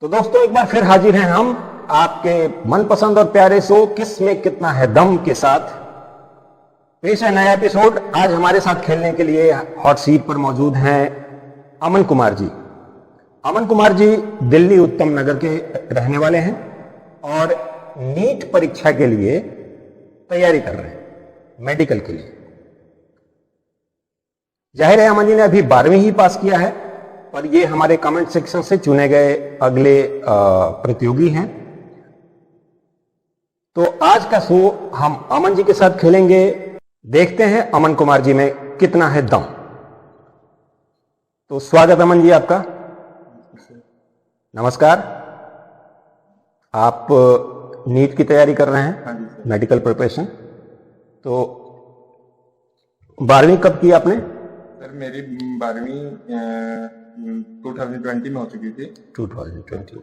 तो दोस्तों एक बार फिर हाजिर हैं हम आपके मनपसंद और प्यारे शो किस में कितना है दम के साथ। पेश है नया एपिसोड। आज हमारे साथ खेलने के लिए हॉट सीट पर मौजूद हैं अमन कुमार जी। अमन कुमार जी दिल्ली उत्तम नगर के रहने वाले हैं और नीट परीक्षा के लिए तैयारी कर रहे हैं, मेडिकल के लिए। जाहिर है अमन जी ने अभी 12वीं ही पास किया है, पर ये हमारे कमेंट सेक्शन से चुने गए अगले प्रतियोगी हैं। तो आज का शो हम अमन जी के साथ खेलेंगे। देखते हैं अमन कुमार जी में कितना है दम। तो स्वागत अमन जी आपका। नमस्कार। आप नीट की तैयारी कर रहे हैं? हाँ जी सर। Medical preparation. तो 12वीं कब की आपने? सर मेरी 12वीं 2020 में हो चुकी थी। 2020।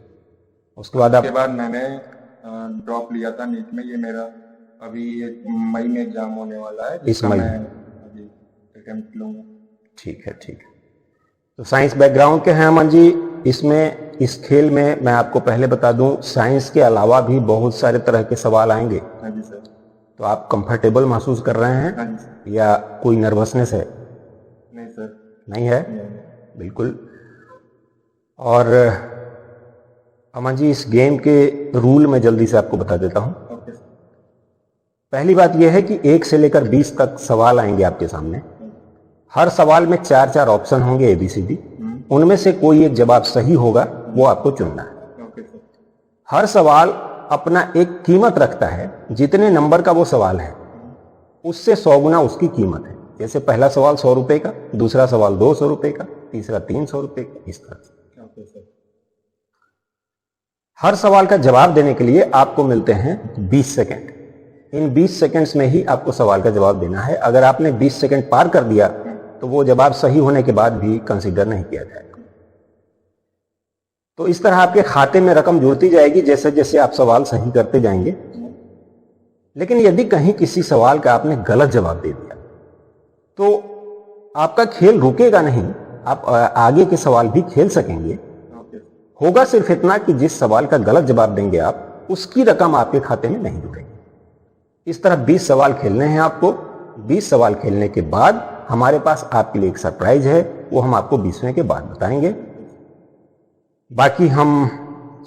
उसके बाद मैंने ड्रॉप लिया था नीट में। ये मेरा अभी मई में एग्जाम होने वाला है, इस मई मैं अभी अटेम्प्ट लूंगा। ठीक है, ठीक है। तो साइंस बैकग्राउंड के हैं अमन जी। इसमें इस खेल में मैं आपको पहले बता दूं, साइंस के अलावा भी बहुत सारे तरह के सवाल आएंगे। हाँ जी सर। तो आप कंफर्टेबल महसूस कर रहे हैं? हाँ जी सर। या कोई नर्वसनेस है? नहीं सर। नहीं है? नहीं। बिल्कुल। और अमन जी इस गेम के रूल मैं जल्दी से आपको बता देता हूं। Okay sir. पहली बात यह है कि 1 से लेकर 20 तक सवाल आएंगे आपके सामने। हर सवाल में 4-4 ऑप्शन होंगे ABCD। उनमें से कोई एक जवाब सही होगा, वो आपको चुनना है। Okay sir. हर सवाल अपना एक कीमत रखता है। जितने नंबर का वो सवाल है उससे 100 गुना उसकी कीमत है। जैसे पहला सवाल 100 रुपए का, दूसरा सवाल 200 रुपए का, तीसरा 300 रुपए का, इस तरह से। Okay sir. हर सवाल का जवाब देने के लिए आपको मिलते हैं 20 सेकंड। इन 20 सेकंड्स में ही आपको सवाल का जवाब देना है। अगर आपने 20 सेकंड पार कर दिया तो वो जवाब सही होने के बाद भी कंसीडर नहीं किया जाएगा। तो इस तरह आपके खाते में रकम जुड़ती जाएगी जैसे जैसे आप सवाल सही करते जाएंगे। लेकिन यदि कहीं किसी सवाल का आपने गलत जवाब दे दिया तो आपका खेल रुकेगा नहीं, आप आगे के सवाल भी खेल सकेंगे। होगा सिर्फ इतना कि जिस सवाल का गलत जवाब देंगे आप, उसकी रकम आपके खाते में नहीं जुड़ेगी। इस तरह 20 सवाल खेलने हैं आपको। 20 सवाल खेलने के बाद हमारे पास आपके लिए एक सरप्राइज है, वो हम आपको 20वें के बाद बताएंगे। बाकी हम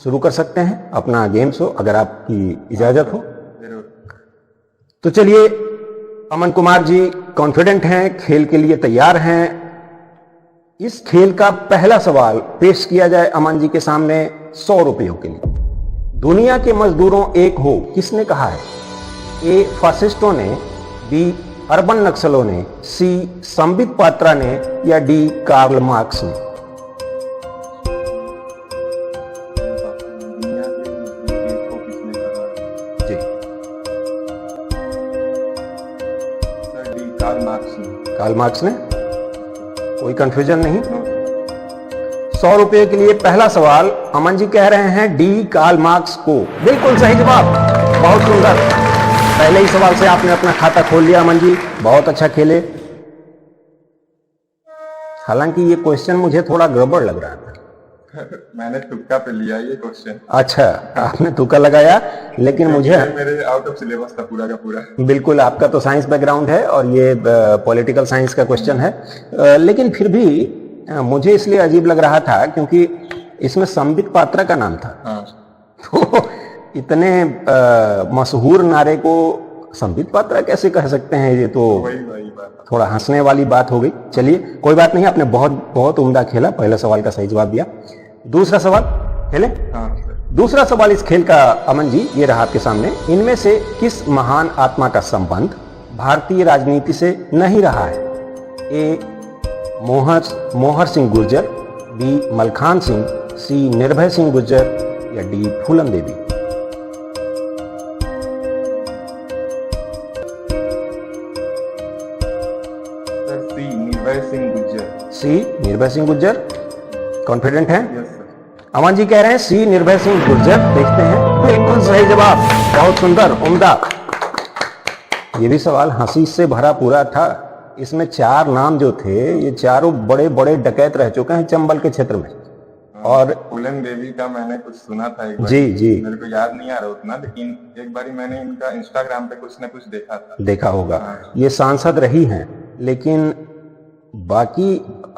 शुरू कर सकते हैं अपना गेम शो, अगर आपकी इजाजत हो। तो चलिए, अमन कुमार जी कॉन्फिडेंट हैं, खेल के लिए तैयार हैं। इस खेल का पहला सवाल पेश किया जाए अमन जी के सामने 100 रुपयों के लिए। दुनिया के मजदूरों एक हो किसने कहा है? A फासिस्टों ने, B अर्बन नक्सलों ने, C संबित पात्रा ने, या D कार्ल मार्क्स ने? जी सर डी कार्ल मार्क्स ने। कार्ल मार्क्स ने? कोई कंफ्यूजन नहीं। 100 रुपए के लिए पहला सवाल अमन जी कह रहे हैं D कार्ल मार्क्स को। बिल्कुल सही जवाब, बहुत सुंदर। पहले ही सवाल से आपने अपना खाता खोल लिया अमन जी, बहुत अच्छा खेले। हालांकि ये क्वेश्चन मुझे थोड़ा गड़बड़ लग रहा था। मैंने तुक्का पे लिया ये क्वेश्चन। अच्छा, आपने तुक्का लगाया, लेकिन मुझे मेरे आउट ऑफ सिलेबस था पूरा का पूरा। बिल्कुल, आपका तो साइंस बैकग्राउंड है और ये पॉलिटिकल साइंस का क्वेश्चन है। लेकिन फिर भी मुझे इसलिए अजीब लग रहा था क्योंकि इसमें संबित पात्रा का नाम था। हाँ। तो इतने मशहूर नारे को संबित पात्रा कैसे कह सकते हैं? ये तो वही बात। थोड़ा हंसने वाली बात हो गई। चलिए कोई बात नहीं, आपने बहुत बहुत उम्दा खेला। पहला सवाल का सही जवाब दिया। दूसरा सवाल खेले? हाँ सर। दूसरा सवाल इस खेल का अमन जी ये रहा आपके सामने। इनमें से किस महान आत्मा का संबंध भारतीय राजनीति से नहीं रहा है? A मोहर सिंह गुर्जर, B मलखान सिंह, C निर्भय सिंह गुर्जर, या D फूलन देवी? सर सी निर्भय सिंह गुर्जर। C निर्भय सिंह गुर्जर। कॉन्फिडेंट हैं? Yes sir. अमन जी कह रहे हैं C निर्भय सिंह गुर्जर। देखते हैं, बिल्कुल सही जवाब, बहुत सुंदर, उम्दा। ये भी सवाल हंसी से भरा पूरा था। इसमें 4 नाम जो थे, ये चारों बड़े बड़े डकैत रह चुके हैं चंबल के क्षेत्र में। और फूलन देवी का मैंने कुछ सुना था एक बार, जी जी मेरे को याद नहीं आ रहा उतना, लेकिन एक बारी मैंने इनका इंस्टाग्राम पे कुछ न कुछ देखा था। देखा होगा। ये सांसद रही हैं, लेकिन बाकी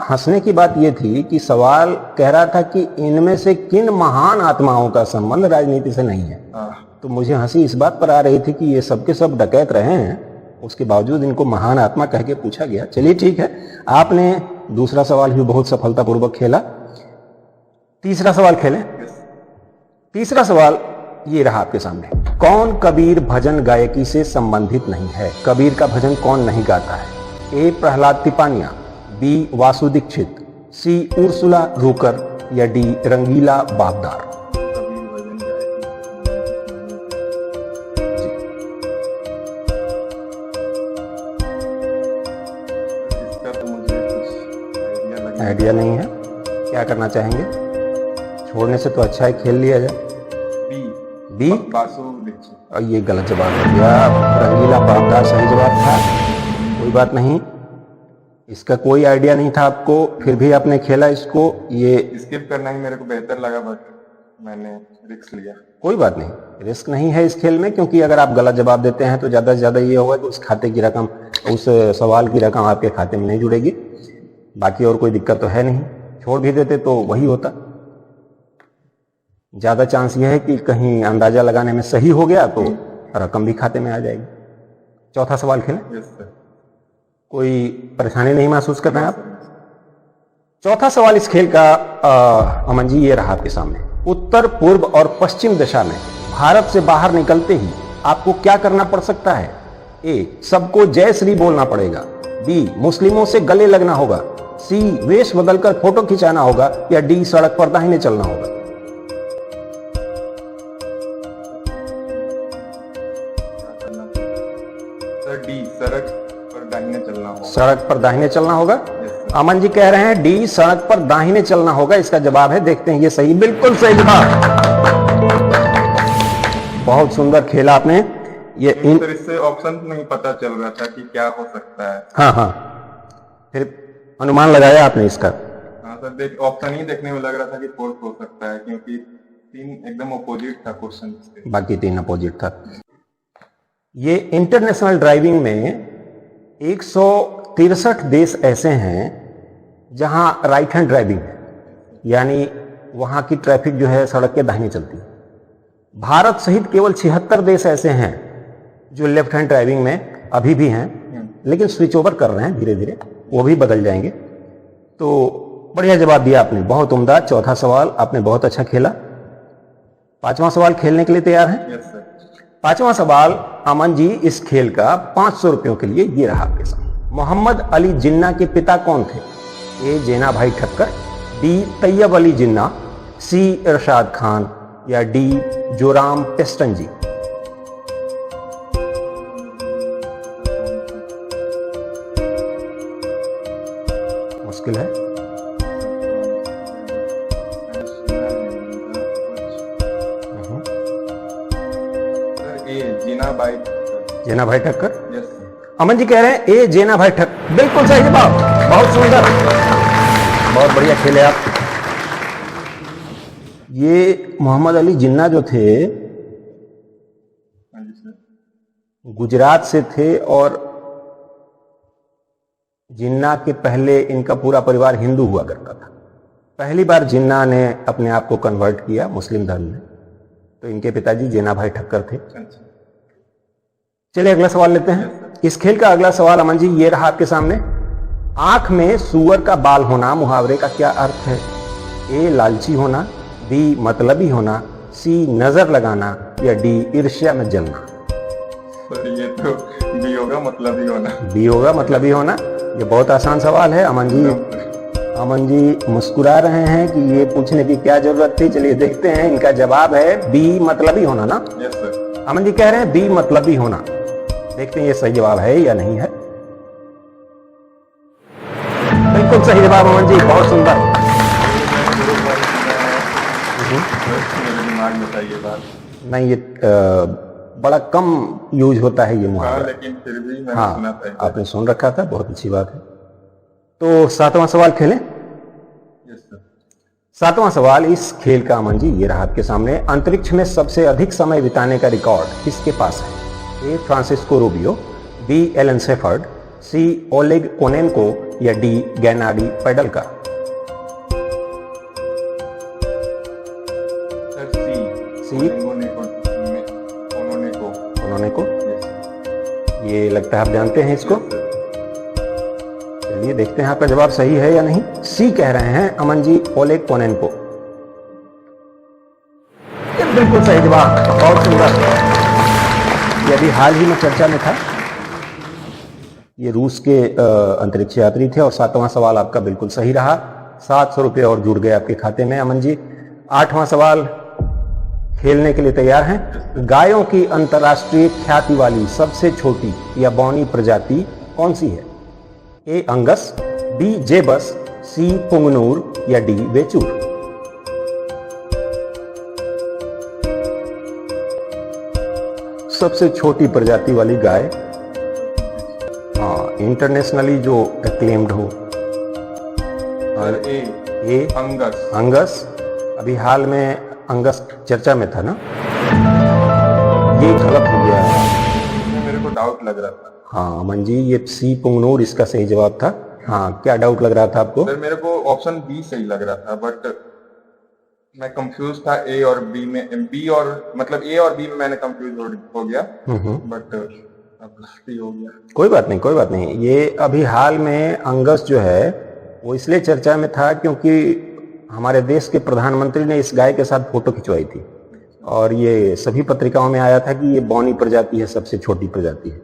हंसने की बात ये थी कि सवाल कह रहा था कि इनमें से किन महान आत्माओं का संबंध राजनीति से नहीं है। तो मुझे हंसी इस बात पर आ रही थी कि ये सबके सब डकैत रहे हैं, उसके बावजूद इनको महान आत्मा कह के पूछा गया। चलिए ठीक है, आपने दूसरा सवाल भी बहुत सफलतापूर्वक खेला। तीसरा सवाल खेलें। तीसरा सवाल ये रहा आपके सामने। कौन कबीर भजन गायकी से संबंधित नहीं है? कबीर का भजन कौन नहीं गाता है? ए प्रहलाद तिपानिया, बी वासु दीक्षित, सी उर्सुला रूकर या डी रंगीला बाबदार। इसका तो मुझे कुछ आइडिया नहीं है, क्या करना चाहेंगे? छोड़ने से तो अच्छा है खेल लिया जाए। बी वासु दीक्षित। और ये गलत जवाब हो गया, रंगीला बाबदार सही जवाब था। कोई बात नहीं, इसका कोई आइडिया नहीं था आपको, फिर भी आपने खेला इसको। ये स्किप करना ही मेरे को बेहतर लगा, बट मैंने रिस्क लिया। कोई बात नहीं, रिस्क नहीं है इस खेल में, क्योंकि अगर आप गलत जवाब देते हैं तो ज्यादा से ज्यादा ये होगा कि उस खाते की रकम, उस सवाल की रकम आपके खाते में नहीं जुड़ेगी। बाकी और कोई दिक्कत तो है नहीं। छोड़ भी देते तो वही होता। ज्यादा चांस यह है कि कहीं अंदाजा लगाने में सही हो गया तो रकम भी खाते में आ जाएगी। चौथा सवाल खेलें। Yes sir. कोई परेशानी नहीं महसूस कर रहे हैं आप? चौथा सवाल इस खेल का अमन जी ये रहा आपके सामने। उत्तर, पूर्व और पश्चिम दिशा में भारत से बाहर निकलते ही आपको क्या करना पड़ सकता है? ए, सबको जय श्री बोलना पड़ेगा, बी, मुस्लिमों से गले लगना होगा, सी, वेश बदलकर फोटो खिंचाना होगा, या डी, सड़क पर दाहिने चलना होगा। सर डी, सड़क पर दाहिने चलना होगा। सड़क पर दाहिने चलना होगा। Yes sir. अमन जी कह रहे हैं डी, सड़क पर दाहिने चलना होगा, इसका जवाब है। देखते हैं ये सही, बिल्कुल सही जवाब। बहुत सुंदर खेला आपने। ये सर इससे ऑप्शन नहीं पता चल रहा था कि क्या हो सकता है। हाँ हाँ, फिर अनुमान लगाया आपने इसका। हाँ सर, देख ऑप्शन ही देखने में लग रहा था कि फोर्थ हो सकता है, क्योंकि तीन एकदम अपोजिट था क्वेश्चन से। बाकी तीन अपोजिट था। ये इंटरनेशनल ड्राइविंग में 163 देश ऐसे हैं जहां राइट हैंड ड्राइविंग है, यानी वहां की ट्रैफिक जो है सड़क के दाहिने चलती है। भारत सहित केवल 76 देश ऐसे हैं जो लेफ्ट हैंड ड्राइविंग में अभी भी हैं, लेकिन स्विच ओवर कर रहे हैं धीरे धीरे, वो भी बदल जाएंगे। तो बढ़िया जवाब दिया आपने, बहुत उम्दा। चौथा सवाल आपने बहुत अच्छा खेला। पांचवा सवाल खेलने के लिए तैयार हैं? Yes sir. पांचवा सवाल अमन जी इस खेल का 500 रुपयों के लिए ये रहा आपके सामने। मोहम्मद अली जिन्ना के पिता कौन थे? A, Jena Bhai Thakkar, B, Tayyab Ali Jinnah, C, Irshad Khan, या डी, जोराम पेस्टन जी। मुश्किल है। जेना भाई ठक्कर। Yes sir. अमन जी कह रहे हैं ए, जेना भाई ठक्कर, बिल्कुल सही जवाब। बहुत सुंदर, बहुत बढ़िया खेले आप। ये मोहम्मद अली जिन्ना जो थे हाँ जी सर। गुजरात से थे, और जिन्ना के पहले इनका पूरा परिवार हिंदू हुआ करता था। पहली बार जिन्ना ने अपने आप को कन्वर्ट किया मुस्लिम धर्म में, तो इनके पिताजी जेना भाई ठक्कर थे। अच्छा। चलिए अगला सवाल लेते हैं। इस खेल का अगला सवाल अमन जी ये रहा आपके सामने। आंख में सुअर का बाल होना मुहावरे का क्या अर्थ है? ए, लालची होना, बी, मतलबी होना, सी, नजर लगाना, या डी, ईर्ष्या में जलना। सर ये तो बी होगा, मतलब ही होना। बी होगा, मतलबी होना। ये बहुत आसान सवाल है अमन जी। अमन जी मुस्कुरा रहे हैं कि ये पूछने की क्या जरूरत थी। चलिए देखते हैं, इनका जवाब है बी, मतलबी होना ना। Yes sir. अमन जी कह रहे हैं बी, मतलबी होना। देखते हैं ये सही जवाब है या नहीं है। बिल्कुल सही जवाब अमन जी, बहुत सुंदर। मेरे दिमाग में था ये बात। नहीं, ये बड़ा कम यूज होता है ये मुहावरा। लेकिन फिर भी मैंने हाँ, सुना था। आपने सुन रखा था, बहुत अच्छी बात है। तो सातवां सवाल खेलें। Yes sir. सातवां सवाल इस खेल का अमन जी ये रहा आपके सामने। अंतरिक्ष में सबसे अधिक समय बिताने का रिकॉर्ड किसके पास है? A Francisco Rubio, B Alan Shepard, C Oleg Kononenko या डी गैनाडी पेडल का। सी उन्होंने को ये लगता है आप जानते हैं इसको। चलिए देखते हैं आपका जवाब सही है या नहीं। सी कह रहे हैं अमन जी, ओलेग कोनेनको। ये बिल्कुल सही जवाब, बहुत सुंदर। ये अभी हाल ही में चर्चा में था। ये रूस के अंतरिक्ष यात्री थे और सातवां सवाल आपका बिल्कुल सही रहा। 700 रुपये और जुड़ गए आपके खाते में अमन जी। आठवां सवाल खेलने के लिए तैयार हैं? गायों की अंतर्राष्ट्रीय ख्याति वाली सबसे छोटी या बौनी प्रजाति कौन सी है? ए अंगस, बी जेबस, सी पुंगनूर या डी वेचूर। सबसे छोटी प्रजाति वाली गाय, हाँ, इंटरनेशनली जो एक्लेम्ड हो। और ए अंगस अभी हाल में अंगस चर्चा में था ना, ये गलत हो गया। मेरे को डाउट लग रहा था। हाँ अमन जी, ये सी पुंगनूर इसका सही जवाब था। हाँ, क्या डाउट लग रहा था आपको? सर मेरे को ऑप्शन बी सही लग रहा था, बट मैं कंफ्यूज था ए और बी में। बी और मतलब ए और बी में मैंने कंफ्यूज हो गया, बट अब गलती हो गया। कोई बात नहीं, कोई बात नहीं। ये अभी हाल में अंगस जो है वो इसलिए चर्चा में था क्योंकि हमारे देश के प्रधानमंत्री ने इस गाय के साथ फोटो खिंचवाई थी और ये सभी पत्रिकाओं में आया था कि ये बौनी प्रजाति है, सबसे छोटी प्रजाति है।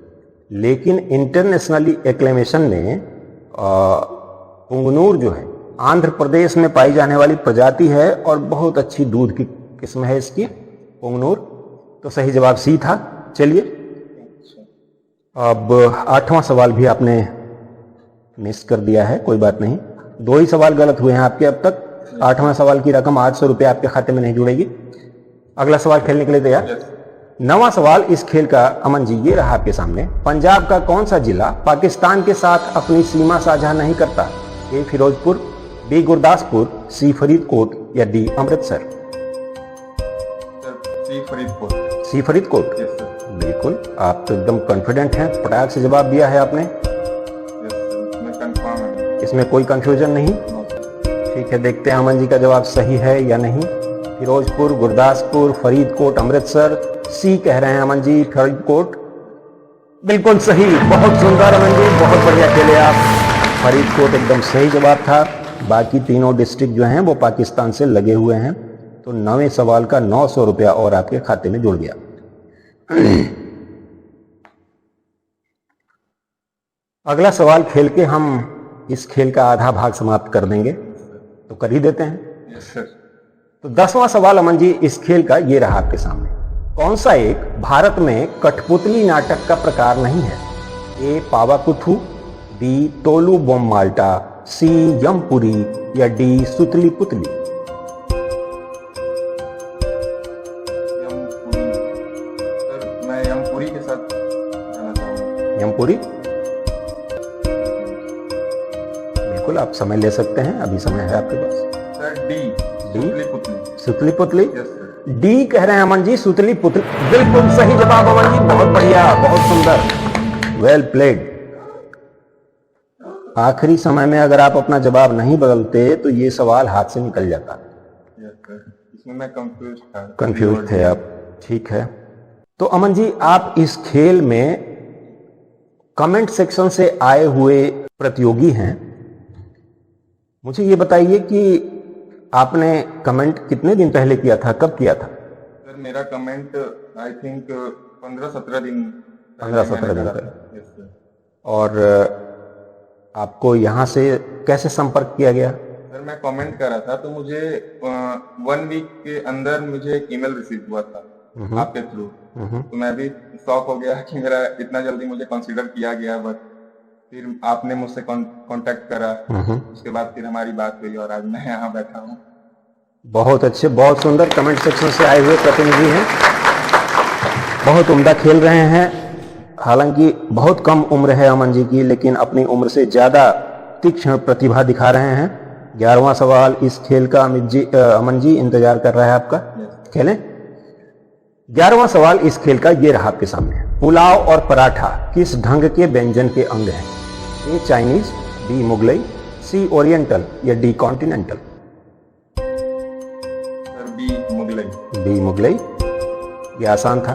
लेकिन इंटरनेशनली एक्लेमेशन ने पुंगनूर जो है आंध्र प्रदेश में पाई जाने वाली प्रजाति है और बहुत अच्छी दूध की किस्म है इसकी पुंगनूर। तो सही जवाब सी था। चलिए अब आठवां सवाल भी आपने मिस कर दिया है, कोई बात नहीं। 2 ही सवाल गलत हुए हैं आपके अब तक। आठवां सवाल की रकम 800 रुपये आपके खाते में नहीं जुड़ेगी। अगला सवाल खेलने के लिए तैयार? नवां सवाल इस खेल का अमन जी ये रहा आपके सामने। पंजाब का कौन सा जिला पाकिस्तान के साथ अपनी सीमा साझा नहीं करता? ए फिरोजपुर, बी गुरदासपुर, सी फरीदकोट या डी अमृतसर। सी फरीदकोट। बिल्कुल, आप तो एकदम कॉन्फिडेंट हैं, फटाक से जवाब दिया है आपने। इसमें कोई कंफ्यूजन नहीं। ठीक है, देखते हैं अमन जी का जवाब सही है या नहीं। फिरोजपुर, गुरदासपुर, फरीदकोट, अमृतसर। सी कह रहे हैं अमन जी, फरीदकोट। बिल्कुल सही, बहुत सुंदर अमन जी, बहुत बढ़िया खेले आप। फरीदकोट एकदम सही जवाब था। बाकी तीनों डिस्ट्रिक्ट जो हैं वो पाकिस्तान से लगे हुए हैं। तो 9वें सवाल का 900 रुपया और आपके खाते में जुड़ गया। अगला सवाल खेल के हम इस खेल का आधा भाग समाप्त कर देंगे, तो कर ही देते हैं। तो 10वां सवाल अमन जी इस खेल का ये रहा आपके सामने। कौन सा एक भारत में कठपुतली नाटक का प्रकार नहीं है? ए पावाकुथु, बी तोलू बम माल्टा, सी यमपुरी या डी सुतली पुतली। मैं यमपुरी के साथ जाना चाहूंगा। यमपुरी? बिल्कुल, आप समय ले सकते हैं, अभी समय है आपके पास। सर डी सुतली पुतली। सुतली पुतली? Yes sir. डी कह रहे हैं अमन जी, सुतली पुतली। बिल्कुल सही जवाब अमन जी, बहुत बढ़िया, बहुत सुंदर, वेल प्लेड। आखिरी समय में अगर आप अपना जवाब नहीं बदलते तो ये सवाल हाथ से निकल जाता। इसमें मैं कंफ्यूज थे आप। ठीक है, तो अमन जी आप इस खेल में कमेंट सेक्शन से आए हुए प्रतियोगी हैं। मुझे ये बताइए कि आपने कमेंट कितने दिन पहले किया था, कब किया था? सर मेरा कमेंट आई थिंक 15-17 दिन 15-17 दिन पहले। और आपको यहाँ से कैसे संपर्क किया गया? सर मैं कमेंट कर रहा था तो मुझे 1 वीक के अंदर मुझे एक ईमेल रिसीव हुआ था आपके थ्रू। तो मैं भी शॉक हो गया कि मेरा इतना जल्दी मुझे कंसीडर किया गया। बट फिर आपने मुझसे कांटेक्ट करा, उसके बाद फिर हमारी बात हुई और आज मैं यहाँ बैठा हूँ। बहुत अच्छे, बहुत सुंदर कमेंट सेक्शन से आए हुए प्रतिनिधि हैं, बहुत उम्दा खेल रहे हैं। हालांकि बहुत कम उम्र है अमन जी की, लेकिन अपनी उम्र से ज्यादा तीक्ष्ण प्रतिभा दिखा रहे हैं। 11वां सवाल इस खेल का अमन जी इंतजार कर रहा है आपका। खेलें। 11वां सवाल इस खेल का ये रहा आपके सामने। पुलाव और पराठा किस ढंग के व्यंजन के अंग हैं? A Chinese, B Mughlai, C oriental या D continental? Sir B Mughlai. B Mughlai. ये आसान था।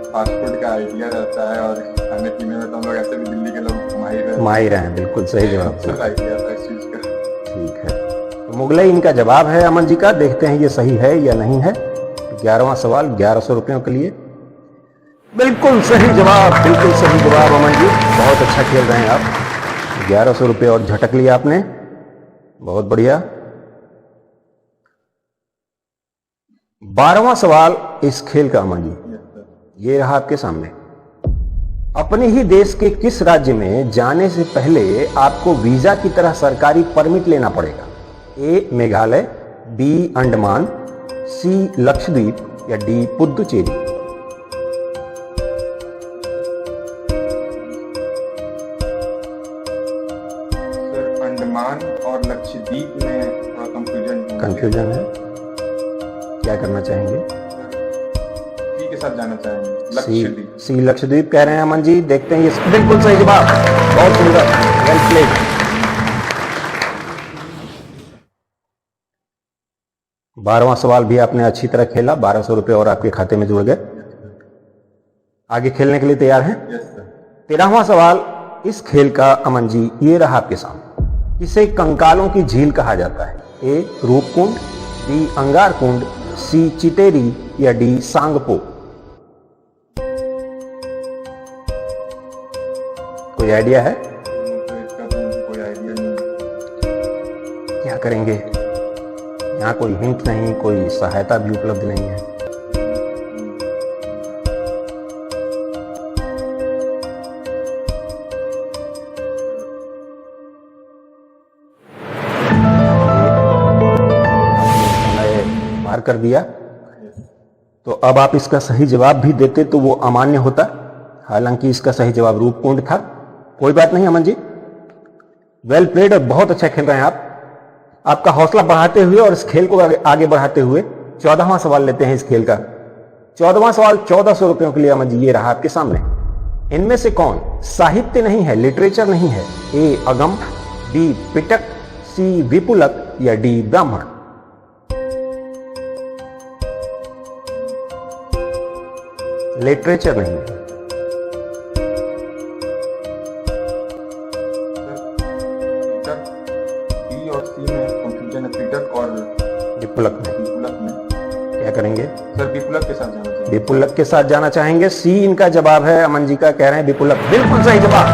फास्ट फूड का आइडिया रहता है और खाने पीने में तो हम लोग ऐसे भी दिल्ली के लोग माहिर हैं। बिल्कुल सही जवाब। आइडिया था इस चीज का। ठीक है, तो मुगलई इनका जवाब है अमन जी का। देखते हैं ये सही है या नहीं है। 11वां सवाल 1100 रुपयों के लिए। बिल्कुल सही जवाब, बिल्कुल सही जवाब अमन जी। बहुत अच्छा खेल रहे हैं आप। 1100 रुपये और झटक लिया आपने, बहुत बढ़िया। 12वां सवाल इस खेल का अमन जी, ये रहा आपके सामने। अपने ही देश के किस राज्य में जाने से पहले आपको वीजा की तरह सरकारी परमिट लेना पड़ेगा? ए मेघालय, बी अंडमान, सी लक्षद्वीप या डी पुद्दुचेरी? सर अंडमान और लक्षद्वीप में थोड़ा कंफ्यूजन है। क्या करना चाहेंगे? सी के साथ जाना चाहेंगे। लक्षद्वीप। सी लक्षद्वीप कह रहे हैं अमन जी। देखते हैं ये बिल्कुल सही जवाब। बहुत सुंदर, वेल प्लेड। 12वां सवाल भी आपने अच्छी तरह खेला। 1200 रुपये और आपके खाते में जुड़ गए। आगे खेलने के लिए तैयार हैं? Yes sir. 13वां सवाल इस खेल का अमन जी, ये रहा आपके सामने। किसे कंकालों की झील कहा जाता है? ए रूपकुंड, बी अंगार कुंड, सी चितेरी या डी सांगपो? कोई आइडिया है? तो इसका तो मुझे कोई आइडिया नहीं। क्या करेंगे? यहाँ कोई हिंट नहीं, कोई सहायता भी उपलब्ध नहीं है। पार कर दिया। तो अब आप इसका सही जवाब भी देते तो वो अमान्य होता। हालांकि इसका सही जवाब रूपकुंड था। कोई बात नहीं अमन जी, वेल प्लेड और बहुत अच्छा खेल रहे हैं आप। आपका हौसला बढ़ाते हुए और इस खेल को आगे बढ़ाते हुए 14वां सवाल लेते हैं इस खेल का। 14वां सवाल 1400 रुपयों के लिए अमन जी, ये रहा आपके सामने। इनमें से कौन साहित्य नहीं है, लिटरेचर नहीं है? ए अगम, बी पिटक, सी विपुलक या डी ब्राह्मण? लिटरेचर नहीं है। बी और सी में कंफ्यूजन है। पिटक और विपुलक में। विपुलक में क्या करेंगे? सर विपुलक के साथ जाना चाहिए। विपुलक के साथ जाना चाहेंगे। सी इनका जवाब है अमन जी का। कह रहे हैं विपुलक। बिल्कुल सही जवाब।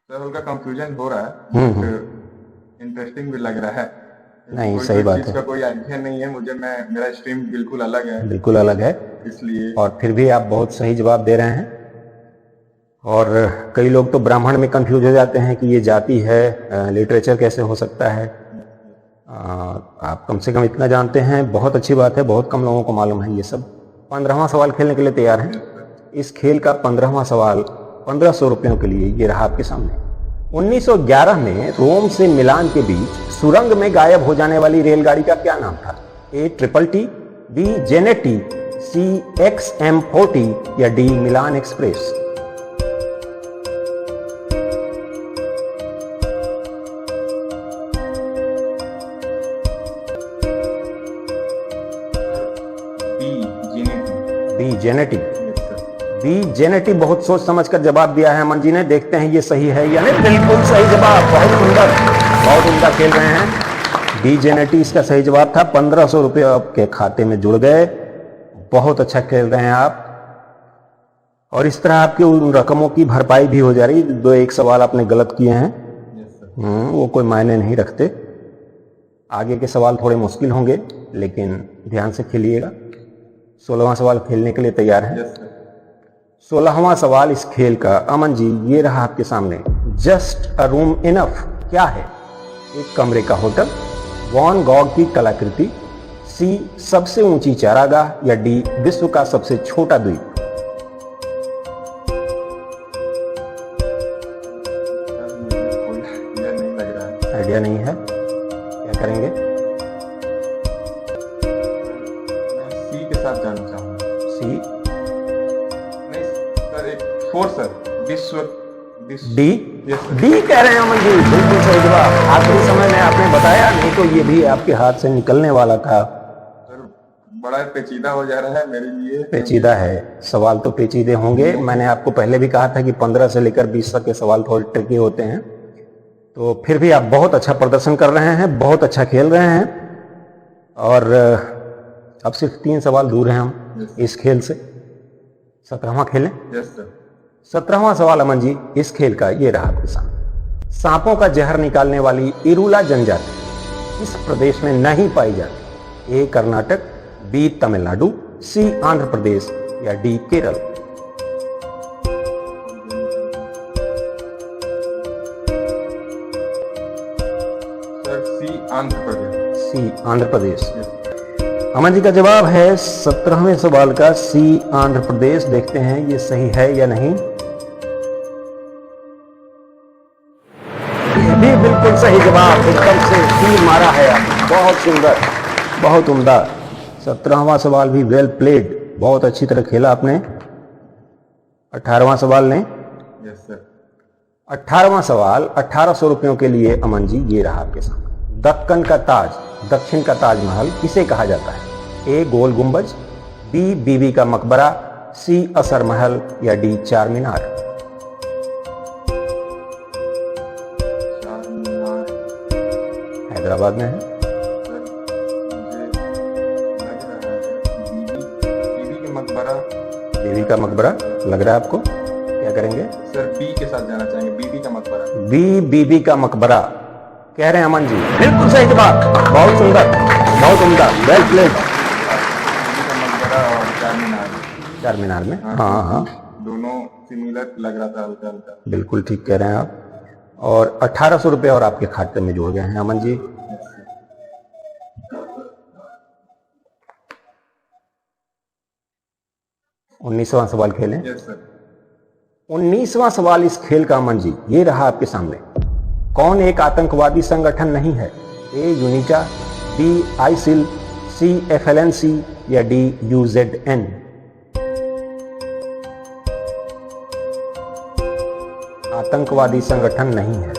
सर उनका कंफ्यूजन हो रहा है। इंटरेस्टिंग भी लग रहा है। नहीं, सही बात है। इसका कोई आइडिया नहीं है मुझे। मेरा स्ट्रीम बिल्कुल अलग है। बिल्कुल अलग है, इसलिए। और फिर भी आप बहुत सही जवाब दे रहे हैं। और कई लोग तो ब्राह्मण में कंफ्यूज हो जाते हैं कि ये जाति है, लिटरेचर कैसे हो सकता है। आप कम से कम इतना जानते हैं, बहुत अच्छी बात है। बहुत कम लोगों को मालूम है ये सब। 15वां सवाल खेलने के लिए तैयार हैं? इस खेल का 15वां सवाल 1500 रुपयों के लिए, ये रहा आपके सामने। 1911 में रोम से मिलान के बीच सुरंग में गायब हो जाने वाली रेलगाड़ी का क्या नाम था? A triple T, B Geneti, C XM40 या D Milan Express? B genetic. B genetic बहुत सोच समझकर जवाब दिया है अमन जी ने। देखते हैं ये सही है या नहीं। बिल्कुल सही जवाब। बहुत सुंदर, बहुत उम्दा खेल रहे हैं। बी जेनेटिक इसका सही जवाब था। 1500 रुपये आपके खाते में जुड़ गए। बहुत अच्छा खेल रहे हैं आप। और इस तरह आपकी उन रकमों की भरपाई भी हो जा रही। दो एक सवाल आपने गलत किए हैं, वो कोई मायने नहीं रखते। आगे के सवाल थोड़े मुश्किल होंगे, लेकिन ध्यान से खेलिएगा। 16वां सवाल खेलने के लिए तैयार हैं? 16वां सवाल इस खेल का अमन जी, ये रहा आपके सामने। जस्ट अ रूम इनफ क्या है? एक कमरे का होटल, वॉन गॉग की कलाकृति, सी सबसे ऊंची चारागाह या डी विश्व का सबसे छोटा द्वीप? या नहीं है, क्या करेंगे? मैं सी के साथ जाना चाहूंगा। सी, नहीं सर, एक 4 सर, विश्व डी। Yes, sir. डी कह रहे हैं अमन जी, बिल्कुल सही जवाब। आखिरी समय में आपने बताया, नहीं तो ये भी आपके हाथ से निकलने वाला था। सर बड़ा पेचीदा हो जा रहा है मेरे लिए। पेचीदा है, सवाल तो पेचीदे होंगे। मैंने आपको पहले भी कहा था कि 15 से लेकर 20 तक के सवाल थोड़े ट्रिकी होते हैं। तो फिर भी आप बहुत अच्छा प्रदर्शन कर रहे हैं, बहुत अच्छा खेल रहे हैं, और अब सिर्फ 3 सवाल दूर हैं हम इस खेल से। 17वां खेलें? Yes sir. 17वां सवाल अमन जी इस खेल का ये रहा आपके सामने। सांपों का जहर निकालने वाली इरूला जनजाति इस प्रदेश में नहीं पाई जाती। ए कर्नाटक, बी तमिलनाडु, सी आंध्र प्रदेश या डी केरल। सर सी आंध्र प्रदेश। सी आंध्र प्रदेश। Yes. अमन जी का जवाब है 17वें सवाल का सी आंध्र प्रदेश। देखते हैं ये सही है या नहीं। ये भी बिल्कुल सही जवाब, एकदम से तीर मारा है आपने। बहुत सुंदर, बहुत उम्दा। 17वां सवाल भी वेल प्लेड, बहुत अच्छी तरह खेला आपने। 18वां सवाल लें? Yes sir. 18वां सवाल 1800 रुपयों के लिए अमन जी ये रहा आपके सामने। दक्कन का ताज, दक्षिण का ताजमहल किसे कहा जाता है? ए गोल गुंबज, बी बीबी का मकबरा, सी असर महल या डी चार मीनार। चार मीनार हैदराबाद में है। सर, मुझे लग रहा है बीबी के मकबरा। बीबी का मकबरा लग रहा है आपको, क्या करेंगे? सर बी के साथ जाना चाहेंगे, बीबी का मकबरा। बी बीबी का मकबरा कह रहे हैं अमन जी, बिल्कुल सही जवाब। बहुत सुंदर, बहुत उम्दा, वेल प्लेड। बीबी का मकबरा और चार मीनार। चार मीनार में, हाँ हाँ, दोनों सिमिलर लग रहा था, हल्का हल्का। बिल्कुल ठीक कह रहे हैं आप। और 1800 रुपये और आपके खाते में जुड़ गए हैं अमन जी। उन्नीसवां सवाल खेलें? Yes sir. 19वां सवाल इस खेल का अमन जी ये रहा आपके सामने। कौन एक आतंकवादी संगठन नहीं है? ए यूनिटा, बी आईसिल, सी एफएलएनसी या डी यूजेडएन। आतंकवादी संगठन नहीं है,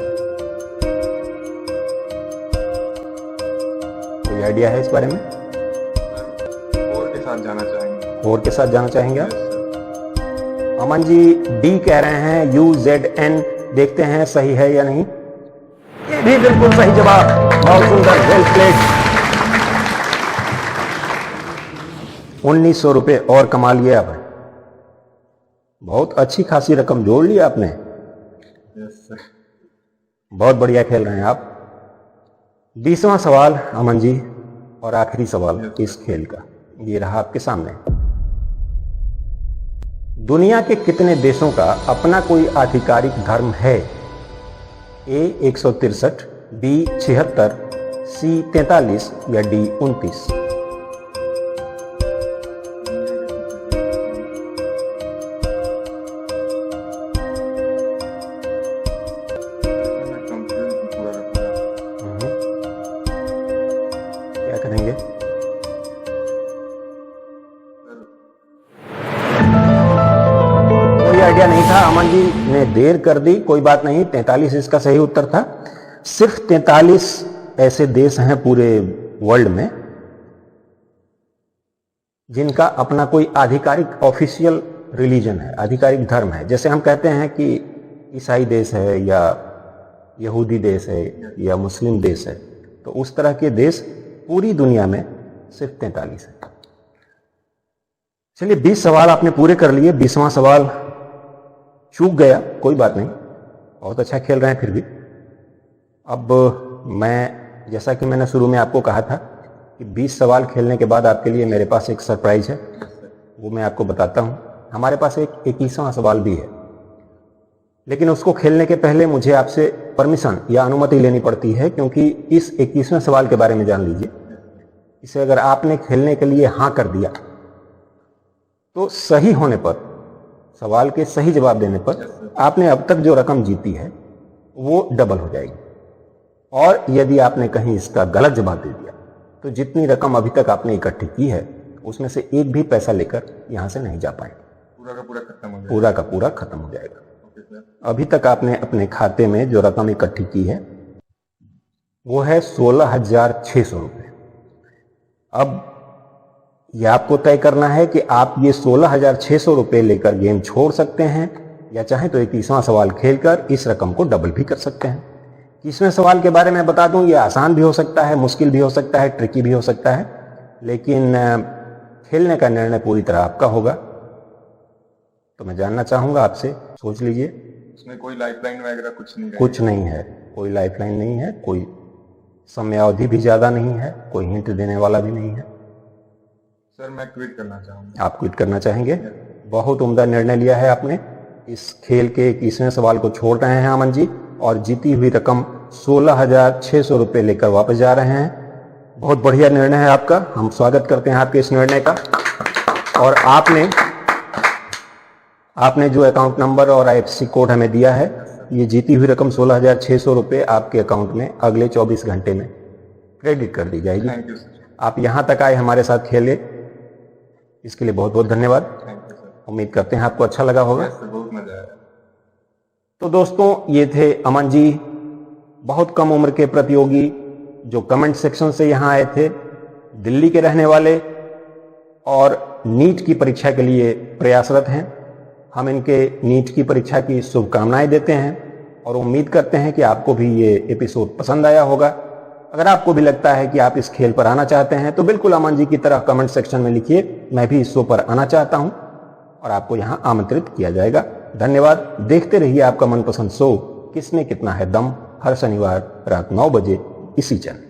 कोई आइडिया है इस बारे में? और के साथ जाना चाहेंगे। और के साथ जाना चाहेंगे आप? Yes sir. Aman ji D कह रहे हैं, यूजेडएन। देखते हैं सही है या नहीं। ये भी बिल्कुल सही जवाब, बहुत सुंदर, वेल प्लेड। 1900 रुपये और कमा लिए आपने, बहुत अच्छी खासी रकम जोड़ ली आपने। Yes sir. बहुत बढ़िया खेल रहे हैं आप। 20वां सवाल अमन जी और आखिरी सवाल इस खेल का ये रहा आपके सामने। दुनिया के कितने देशों का अपना कोई आधिकारिक धर्म है? ए 163, बी 76, सी 43 या डी 29। क्या करेंगे? कोई आइडिया नहीं था, अमन जी ने देर कर दी, कोई बात नहीं। 43 इसका सही उत्तर था। सिर्फ 43 ऐसे देश हैं पूरे वर्ल्ड में जिनका अपना कोई आधिकारिक ऑफिशियल रिलीजन है, आधिकारिक धर्म है। जैसे हम कहते हैं कि ईसाई देश है या यहूदी देश है या मुस्लिम देश है, तो उस तरह के देश पूरी दुनिया में सिर्फ 43 है। चलिए 20 सवाल आपने पूरे कर लिए। 20वां सवाल चूक गया, कोई बात नहीं, बहुत अच्छा खेल रहे हैं फिर भी। अब मैं, जैसा कि मैंने शुरू में आपको कहा था कि 20 सवाल खेलने के बाद आपके लिए मेरे पास एक सरप्राइज है, वो मैं आपको बताता हूं। हमारे पास एक 21वां सवाल भी है, लेकिन उसको खेलने के पहले मुझे आपसे परमिशन या अनुमति लेनी पड़ती है, क्योंकि इस 21वें सवाल के बारे में जान लीजिए। इसे अगर आपने खेलने के लिए हाँ कर दिया तो सही होने पर, सवाल के सही जवाब देने पर आपने अब तक जो रकम जीती है वो डबल हो जाएगी। और यदि आपने कहीं इसका गलत जवाब दे दिया तो जितनी रकम अभी तक आपने इकट्ठी की है उसमें से एक भी पैसा लेकर यहां से नहीं जा पाएंगे। पूरा का पूरा खत्म हो जाएगा। पूरा का पूरा खत्म हो जाएगा। Okay sir. अभी तक आपने अपने खाते में जो रकम इकट्ठी की है वो है 16,600 रुपये। अब यह आपको तय करना है कि आप ये 16,600 रुपये लेकर गेम छोड़ सकते हैं या चाहे तो 21वां सवाल खेलकर इस रकम को डबल भी कर सकते हैं। 21वें सवाल के बारे में बता दूं, ये आसान भी हो सकता है, मुश्किल भी हो सकता है, ट्रिकी भी हो सकता है, लेकिन खेलने का निर्णय पूरी तरह आपका होगा। तो मैं जानना चाहूंगा आपसे, सोच लीजिए। उसमें कोई लाइफलाइन वगैरह कुछ नहीं है? कुछ नहीं है, कोई लाइफलाइन नहीं है, कोई समयावधि भी ज्यादा नहीं है, कोई हिंट देने वाला भी नहीं है। सर मैं क्विट करना चाहूंगा। आप क्विट करना चाहेंगे? बहुत उम्दा निर्णय लिया है आपने। इस खेल के 21वें सवाल को छोड़ रहे हैं अमन जी और जीती हुई रकम 16,600 रुपये लेकर वापस जा रहे हैं। बहुत बढ़िया निर्णय है आपका, हम स्वागत करते हैं आपके इस निर्णय का। और आपने जो अकाउंट नंबर और IFSC कोड हमें दिया है, ये जीती हुई रकम 16,600 रुपये आपके अकाउंट में अगले 24 घंटे में क्रेडिट कर दी जाएगी। Thank you sir. आप यहां तक आए, हमारे साथ खेले, इसके लिए बहुत बहुत धन्यवाद। Thank you sir. उम्मीद करते हैं आपको अच्छा लगा होगा। यस सर, बहुत मजा आया। तो दोस्तों, ये थे अमन जी, बहुत कम उम्र के प्रतियोगी जो कमेंट सेक्शन से यहां आए थे, दिल्ली के रहने वाले और नीट की परीक्षा के लिए प्रयासरत हैं। हम इनके नीट की परीक्षा की शुभकामनाएं देते हैं और उम्मीद करते हैं कि आपको भी ये एपिसोड पसंद आया होगा। अगर आपको भी लगता है कि आप इस खेल पर आना चाहते हैं तो बिल्कुल अमन जी की तरह कमेंट सेक्शन में लिखिए, मैं भी इस शो पर आना चाहता हूं, और आपको यहां आमंत्रित किया जाएगा। धन्यवाद। देखते रहिए आपका मनपसंद शो किसमें कितना है दम, हर शनिवार रात 9 बजे इसी चैनल।